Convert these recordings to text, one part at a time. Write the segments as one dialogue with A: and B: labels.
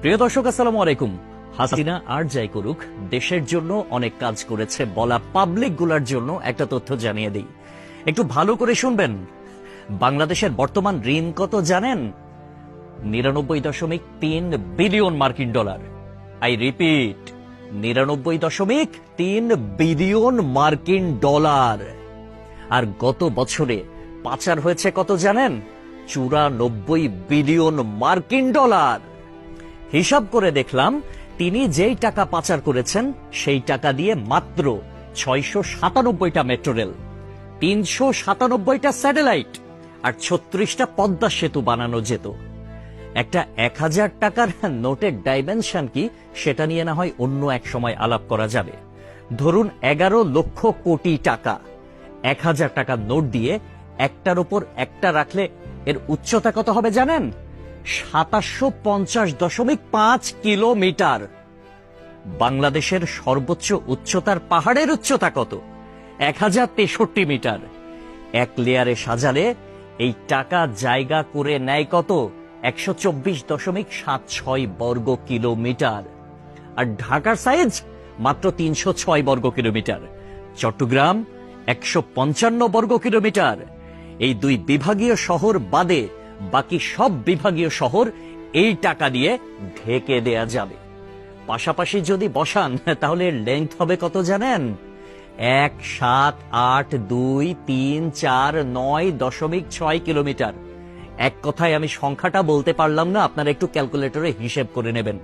A: প্রিয় দর্শক, আসসালামু আলাইকুম। হাসিনা আর যাই করুক, দেশের জন্য অনেক কাজ করেছে বলা পাবলিক গুলার জন্য একটা তথ্য জানিয়ে দিই, একটু ভালো করে শুনবেন। বাংলাদেশের বর্তমান ঋণ কত জানেন? 99.3 বিলিয়ন মার্কিন ডলার। আই রিপিট, 99.3 বিলিয়ন মার্কিন ডলার। আর গত বছরে পাচার হয়েছে কত জানেন? 94 বিলিয়ন মার্কিন ডলার। হিসাব করে দেখলাম, তিনি যেই টাকা পাচার করেছেন সেই টাকা দিয়ে মাত্র 697টা মেট্রো রেল, 397টা স্যাটেলাইট আর 36টা পদ্মা সেতু বানানো যেত। একটা 1000 টাকার নোটের ডাইমেনশন কি, সেটা নিয়ে না হয় অন্য এক সময় আলাপ করা যাবে। ধরুন 11 লক্ষ কোটি টাকা 1000 টাকার নোট দিয়ে একটার উপর একটা রাখলে এর উচ্চতা কত হবে জানেন? 2750.5 কিলোমিটার। বাংলাদেশের সর্বোচ্চ উচ্চতার পাহাড়ের উচ্চতা কত? 1063 মিটার। এক লেয়ারে সাজালে এই টাকা জায়গা করে নেয় কত? 124.76 বর্গ কিলোমিটার। আর ঢাকার সাইজ মাত্র 306 বর্গ কিলোমিটার। চট্টগ্রাম 155 বর্গ কিলোমিটার। এই দুই বিভাগীয় শহর বাদে বাকি সব বিভাগীয় শহর এই টাকা দিয়ে ঢেকে দেয়া যাবে। পাশাপাশি যদি বসান তাহলে লেংথ হবে কত জানেন? 1,7,8,2,3,4,9.6 কিলোমিটার। এক কথায় আমি সংখ্যাটা বলতে পারলাম না, আপনারা একটু ক্যালকুলেটরে হিসেব করে নেবেন,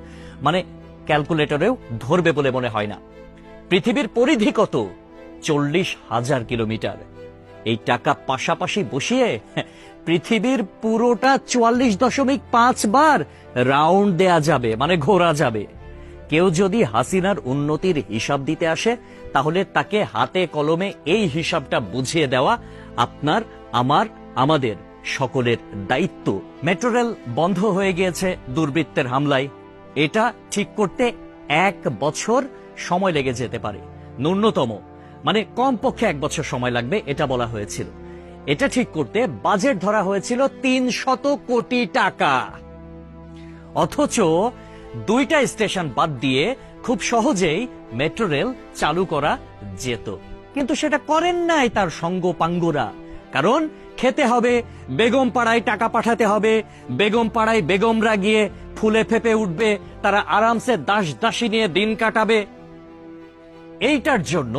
A: মানে ক্যালকুলেটরেও ধরবে বলে মনে হয় না। পৃথিবীর পরিধি কত? 40,000 কিলোমিটার। এই টাকা পাশাপাশি বসিয়ে পৃথিবীর পুরোটা 44.5 বার রাউন্ড দেয়া যাবে, মানে ঘোরা যাবে। কেউ যদি হাসিনার উন্নতির হিসাব দিতে আসে, তাহলে তাকে হাতে কলমে এই হিসাবটা বুঝিয়ে দেওয়া আপনার, আমার, আমাদের সকলের দায়িত্ব। মেট্রো রেল বন্ধ হয়ে গিয়েছে দুর্বৃত্তের হামলায়। এটা ঠিক করতে 1 বছর সময় লেগে যেতে পারে, ন্যূনতম, মানে কমপক্ষে 1 বছর সময় লাগবে এটা বলা হয়েছিল। এটা ঠিক করতে বাজেট ধরা হয়েছিল 300 কোটি টাকা। অথচ 2টা স্টেশন বাদ দিয়ে খুব সহজেই মেট্রো রেল চালু করা যেত, কিন্তু সেটা করেন নাই তার সঙ্গপাঙ্গরা। কারণ খেতে হবে, বেগম পাড়ায় টাকা পাঠাতে হবে, বেগম পাড়ায় বেগমরা গিয়ে ফুলে ফেপে উঠবে, তারা আরামসে দাস দাসী নিয়ে দিন কাটাবে। এইটার জন্য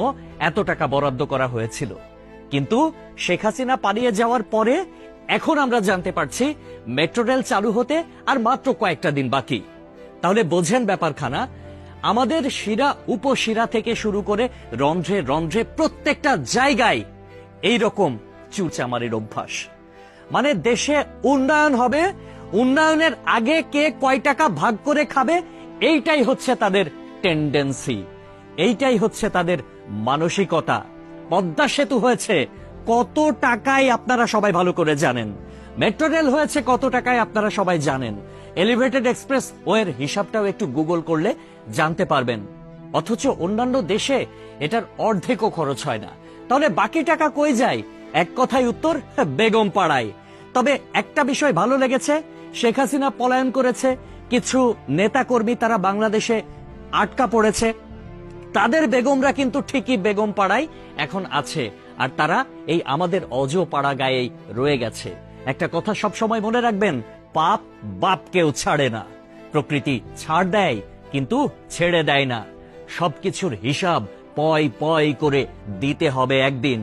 A: এত টাকা বরাদ্দ করা হয়েছিল। কিন্তু শেখ হাসিনা পালিয়ে যাওয়ার পরে এখন আমরা জানতে পারছি মেট্রো রেল চালু হতে আর মাত্র কয়েকটা দিন বাকি। তাহলে বোঝেন ব্যাপারখানা। আমাদের শিরা উপশিরা থেকে শুরু করে রন্ধ্রে রন্ধ্রে প্রত্যেকটা জায়গায় এইরকম চুরচামারির অভ্যাস। মানে দেশে উন্নয়ন হবে, উন্নয়নের আগে কে কয় টাকা ভাগ করে খাবে, এইটাই হচ্ছে তাদের টেন্ডেন্সি, এইটাই হচ্ছে তাদের মানসিকতা। পদ্মা সেতু হয়েছে কত টাকায় আপনারা সবাই ভালো করে জানেন। মেট্রো রেল হয়েছে কত টাকায় আপনারা সবাই জানেন। এলিভেটেড এক্সপ্রেস ওয়ের হিসাবটাও একটু গুগল করলে জানতে পারবেন। অথচ অন্যান্য দেশে এটার অর্ধেকও খরচ হয় না। তাহলে বাকি টাকা কই যায়? এক কথায় উত্তর, বেগম পাড়ায়। তবে একটা বিষয় ভালো লেগেছে, শেখ হাসিনা পলায়ন করেছে, কিছু নেতাকর্মী তারা বাংলাদেশে আটকা পড়েছে, তাদের বেগমরা কিন্তু ঠিকই বেগম পাড়ায় এখন আছে, আর তারা এই আমাদের অজপাড়া গায়েই রয়ে গেছে। একটা কথা সব সময় মনে রাখবেন, পাপ বাপকেও ছাড়ে না। প্রকৃতি ছাড় দেয় কিন্তু ছেড়ে দেয় না। সবকিছুর হিসাব পয় পয় করে দিতে হবে একদিন।